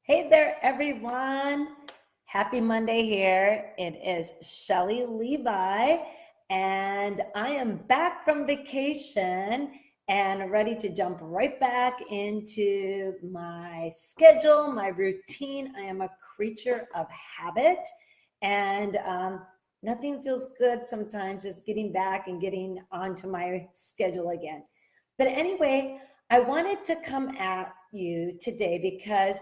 Hey there, everyone. Happy Monday here. It is Shelly Levi, and I am back from vacation and ready to jump right back into my schedule, my routine. I am a creature of habit, and nothing feels good sometimes just getting back and getting onto my schedule again. But anyway, I wanted to come at you today because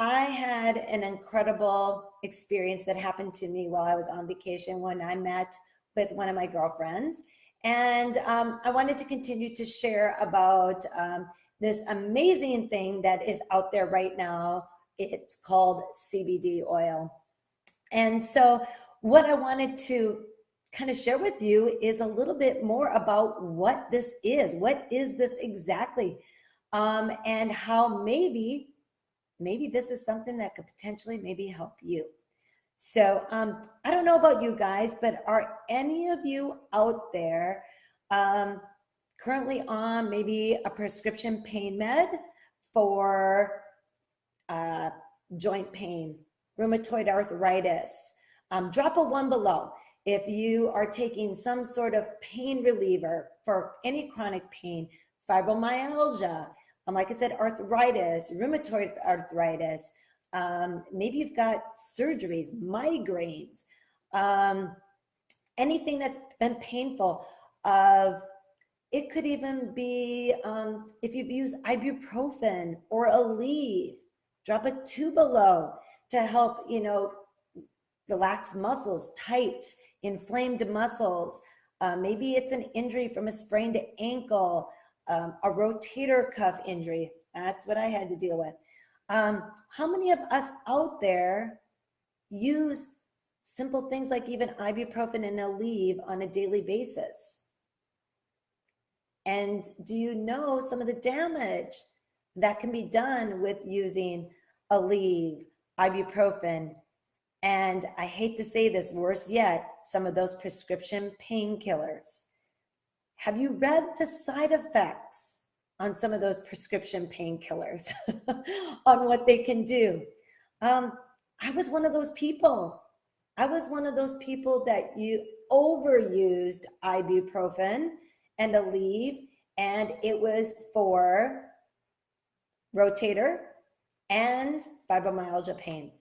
I had an incredible experience that happened to me while I was on vacation when I met with one of my girlfriends. And I wanted to continue to share about this amazing thing that is out there right now. It's called CBD oil. And so, what I wanted to kind of share with you is a little bit more about what this is. What is this exactly? And how maybe this is something that could potentially maybe help you. So I don't know about you guys, but are any of you out there um, currently on maybe a prescription pain med for uh, joint pain, rheumatoid arthritis? Drop a one below if you are taking some sort of pain reliever for any chronic pain, fibromyalgia, like I said, arthritis, rheumatoid arthritis. Maybe you've got surgeries, migraines, um, anything that's been painful. Of It could even be if you've used ibuprofen or Aleve, drop a two below to help, relax muscles, tight, inflamed muscles. Maybe it's an injury from a sprained ankle, a rotator cuff injury. That's what I had to deal with. How many of us out there use simple things like even ibuprofen and Aleve on a daily basis? And do you know some of the damage that can be done with using Aleve, ibuprofen, and I hate to say this, worse yet, some of those prescription painkillers? Have you read the side effects on some of those prescription painkillers, on what they can do? Um, I was one of those people. I was one of those people that you overused ibuprofen and Aleve, and it was for rotator and fibromyalgia pain.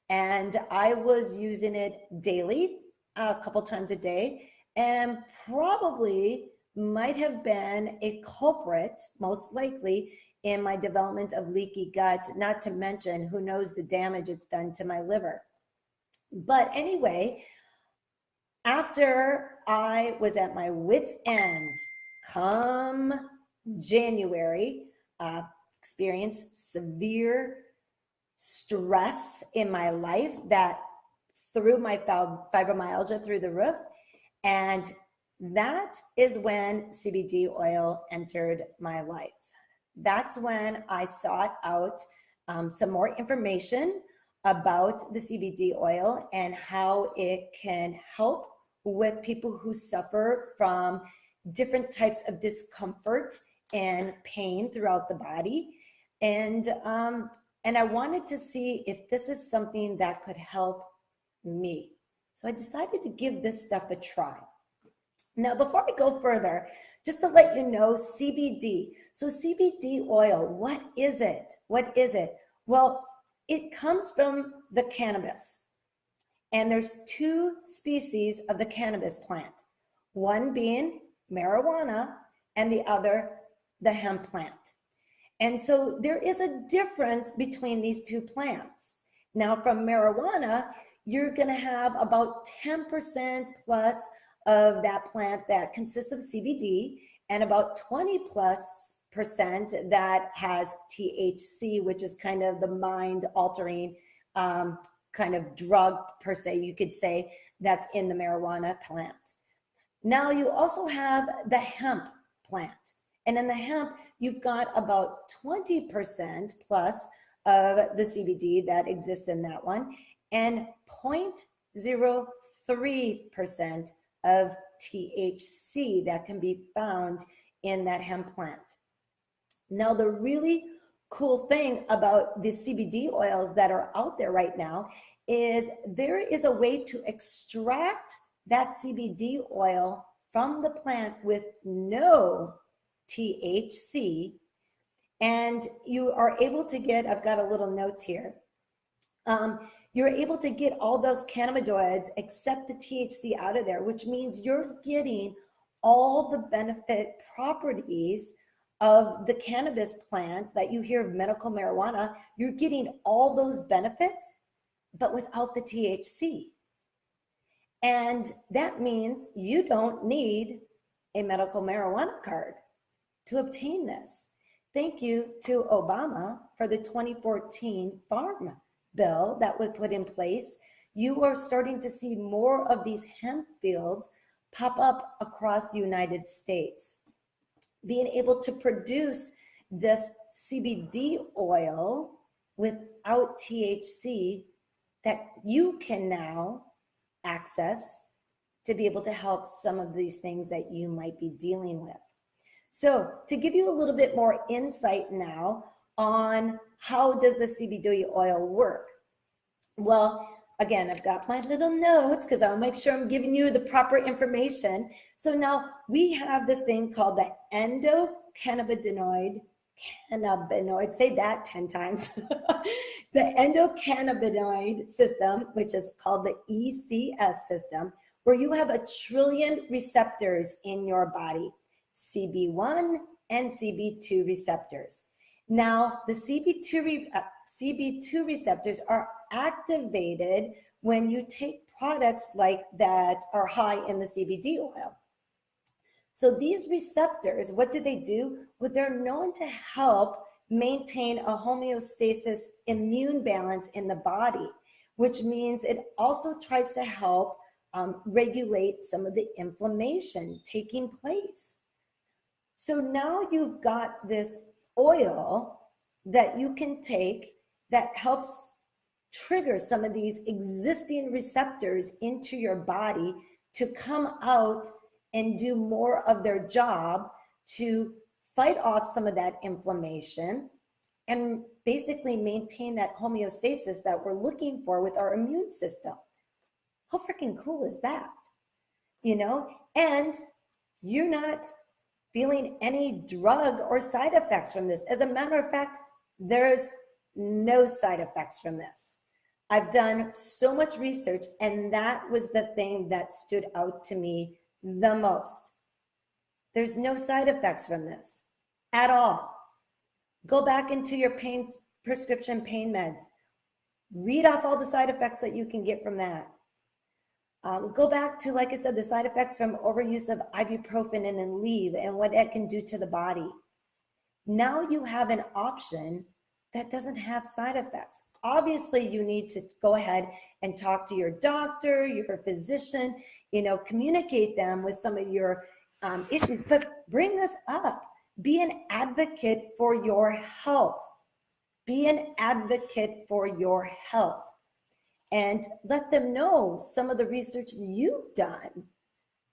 And I was using it daily, a couple times a day, and probably might have been a culprit, most likely, in my development of leaky gut, not to mention who knows the damage it's done to my liver. But anyway, after I was at my wit's end, come January, experienced severe stress in my life that threw my fibromyalgia through the roof. And that is when CBD oil entered my life. That's when I sought out some more information about the CBD oil and how it can help with people who suffer from different types of discomfort and pain throughout the body. And I wanted to see if this is something that could help me. So I decided to give this stuff a try. Now, before I go further, just to let you know, CBD. So CBD oil, what is it? What is it? Well, it comes from the cannabis. And there's two species of the cannabis plant, one being marijuana and the other the hemp plant. And so there is a difference between these two plants. Now, from marijuana, you're going to have about 10% plus of that plant that consists of CBD, and about 20 plus percent that has THC, which is kind of the mind altering kind of drug, per se, you could say, that's in the marijuana plant. Now, you also have the hemp plant. And in the hemp, you've got about 20% plus of the CBD that exists in that one, and 0.03% of THC that can be found in that hemp plant. Now, the really cool thing about the CBD oils that are out there right now is there is a way to extract that CBD oil from the plant with no THC. And you are able to get, I've got a little note here. You're able to get all those cannabinoids except the THC out of there, which means you're getting all the benefit properties of the cannabis plant that you hear of medical marijuana. You're getting all those benefits, but without the THC. And that means you don't need a medical marijuana card to obtain this. Thank you to Obama for the 2014 Farm Bill that was put in place. You are starting to see more of these hemp fields pop up across the United States. Being able to produce this CBD oil without THC that you can now access to be able to help some of these things that you might be dealing with. So to give you a little bit more insight now on how does the CBD oil work? Well, again, I've got my little notes because I'll make sure I'm giving you the proper information. So now we have this thing called the endocannabinoid, say that 10 times, the endocannabinoid system, which is called the ECS system, where you have 1 trillion receptors in your body, CB1 and CB2 receptors. Now, the CB2 receptors are activated when you take products like that are high in the CBD oil. So these receptors, what do they do? Well, they're known to help maintain a homeostasis immune balance in the body, which means it also tries to help regulate some of the inflammation taking place. So now you've got this oil that you can take that helps trigger some of these existing receptors into your body to come out and do more of their job to fight off some of that inflammation and basically maintain that homeostasis that we're looking for with our immune system. How freaking cool is that? You know, and you're not feeling any drug or side effects from this. As a matter of fact, there's no side effects from this. I've done so much research, and that was the thing that stood out to me the most. There's no side effects from this at all. Go back into your prescription pain meds. Read off all the side effects that you can get from that. Go back to, like I said, the side effects from overuse of ibuprofen and then leave and what it can do to the body. Now you have an option that doesn't have side effects. Obviously, you need to go ahead and talk to your doctor, your physician, communicate them with some of your issues, but bring this up. Be an advocate for your health. Be an advocate for your health. And let them know some of the research you've done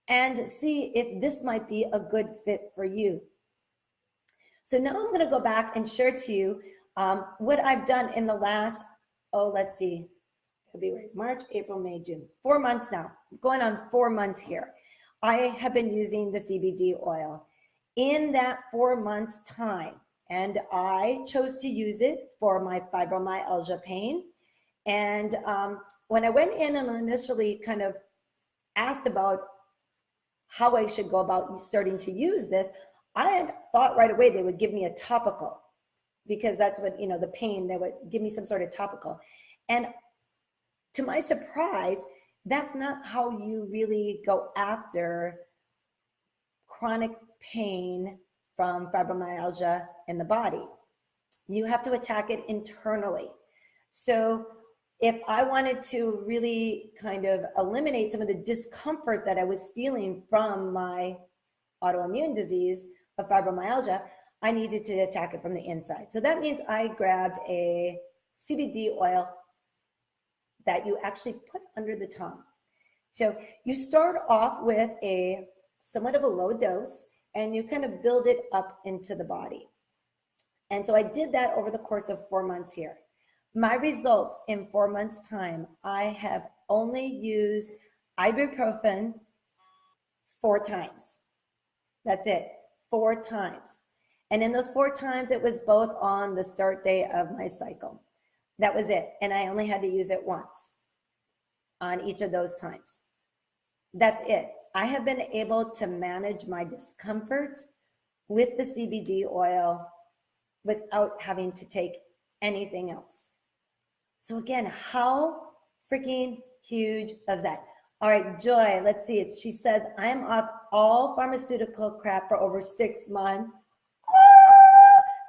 and see if this might be a good fit for you. So now I'm going to go back and share to you what I've done in the last, February, March, April, May, June, 4 months now. I'm going on 4 months here. I have been using the CBD oil in that 4 months time, and I chose to use it for my fibromyalgia pain. And when I went in and initially kind of asked about how I should go about starting to use this, I had thought right away they would give me a topical, because that's what, the pain, they would give me some sort of topical. And to my surprise, that's not how you really go after chronic pain from fibromyalgia in the body. You have to attack it internally. So if I wanted to really kind of eliminate some of the discomfort that I was feeling from my autoimmune disease of fibromyalgia, I needed to attack it from the inside. So that means I grabbed a CBD oil that you actually put under the tongue. So you start off with a somewhat of a low dose, and you kind of build it up into the body. And so I did that over the course of 4 months here. My results in 4 months' time, I have only used ibuprofen 4 times. That's it, 4 times. And in those 4 times, it was both on the start day of my cycle. That was it. And I only had to use it once on each of those times. That's it. I have been able to manage my discomfort with the CBD oil without having to take anything else. So again, how freaking huge of that? All right, Joy, let's see. She says, I'm off all pharmaceutical crap for over 6 months.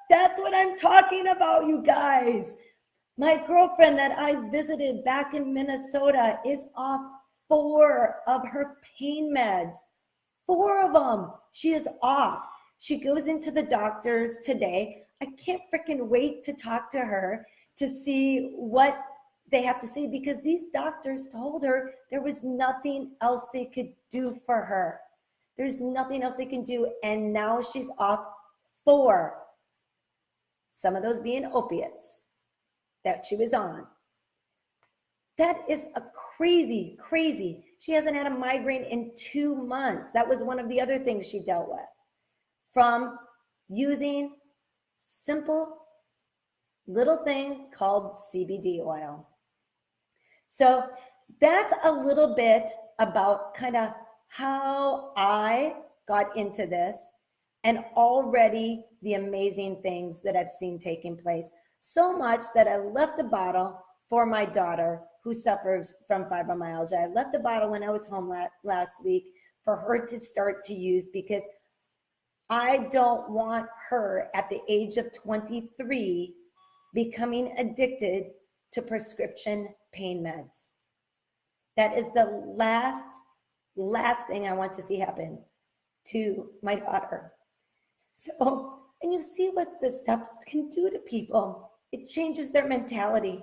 That's what I'm talking about, you guys. My girlfriend that I visited back in Minnesota is off 4 of her pain meds. 4 of them. She is off. She goes into the doctors today. I can't freaking wait to talk to her to see what they have to say, because these doctors told her there was nothing else they could do for her. There's nothing else they can do. And now she's off 4. Some of those being opiates that she was on. That is a crazy. She hasn't had a migraine in 2 months. That was one of the other things she dealt with from using simple little thing called CBD oil. So that's a little bit about kind of how I got into this, and already the amazing things that I've seen taking place. So much that I left a bottle for my daughter who suffers from fibromyalgia. I left a bottle when I was home last week for her to start to use, because I don't want her at the age of 23 becoming addicted to prescription pain meds. That is the last thing I want to see happen to my daughter. So, and you see what this stuff can do to people. It changes their mentality.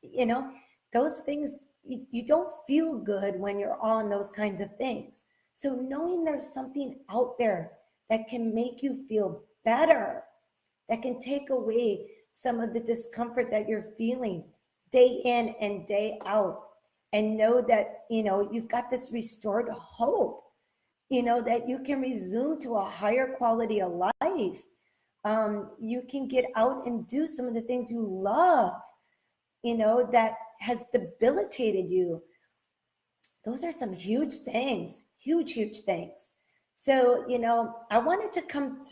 You know, those things, you don't feel good when you're on those kinds of things. So knowing there's something out there that can make you feel better, that can take away some of the discomfort that you're feeling day in and day out, and know that, you know, you've got this restored hope, you know, that you can resume to a higher quality of life. You can get out and do some of the things you love, you know, that has debilitated you. Those are some huge things, huge things. So, you know, I wanted to come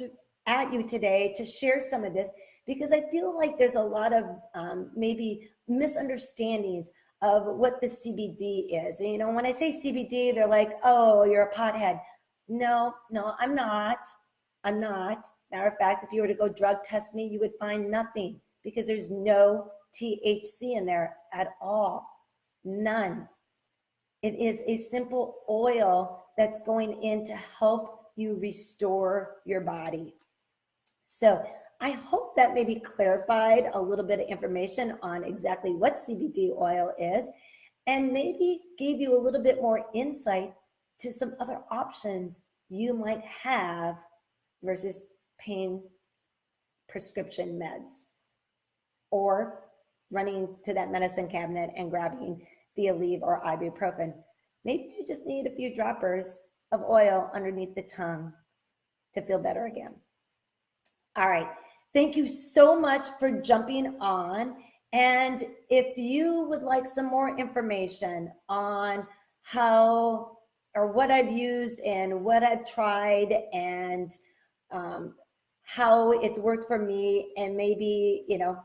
at you today to share some of this, because I feel like there's a lot of maybe misunderstandings of what the CBD is. And, you know, when I say CBD, they're like, oh, you're a pothead. No, I'm not. Matter of fact, if you were to go drug test me, you would find nothing, because there's no THC in there at all. None. It is a simple oil that's going in to help you restore your body. So I hope that maybe clarified a little bit of information on exactly what CBD oil is, and maybe gave you a little bit more insight to some other options you might have versus pain prescription meds, or running to that medicine cabinet and grabbing the Aleve or ibuprofen. Maybe you just need a few droppers of oil underneath the tongue to feel better again. All right. Thank you so much for jumping on. And if you would like some more information on how or what I've used and what I've tried, and how it's worked for me, and maybe, you know,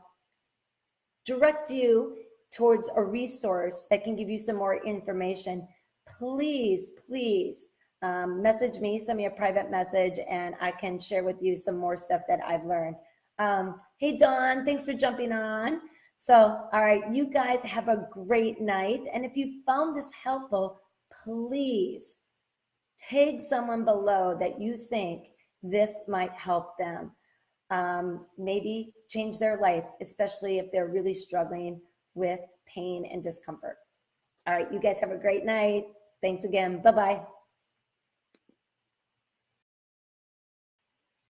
direct you towards a resource that can give you some more information, please message me, send me a private message, and I can share with you some more stuff that I've learned. Hey, Dawn, thanks for jumping on. So, all right, you guys have a great night. And if you found this helpful, please tag someone below that you think this might help them. Maybe change their life, especially if they're really struggling with pain and discomfort. All right, you guys have a great night. Thanks again. Bye-bye.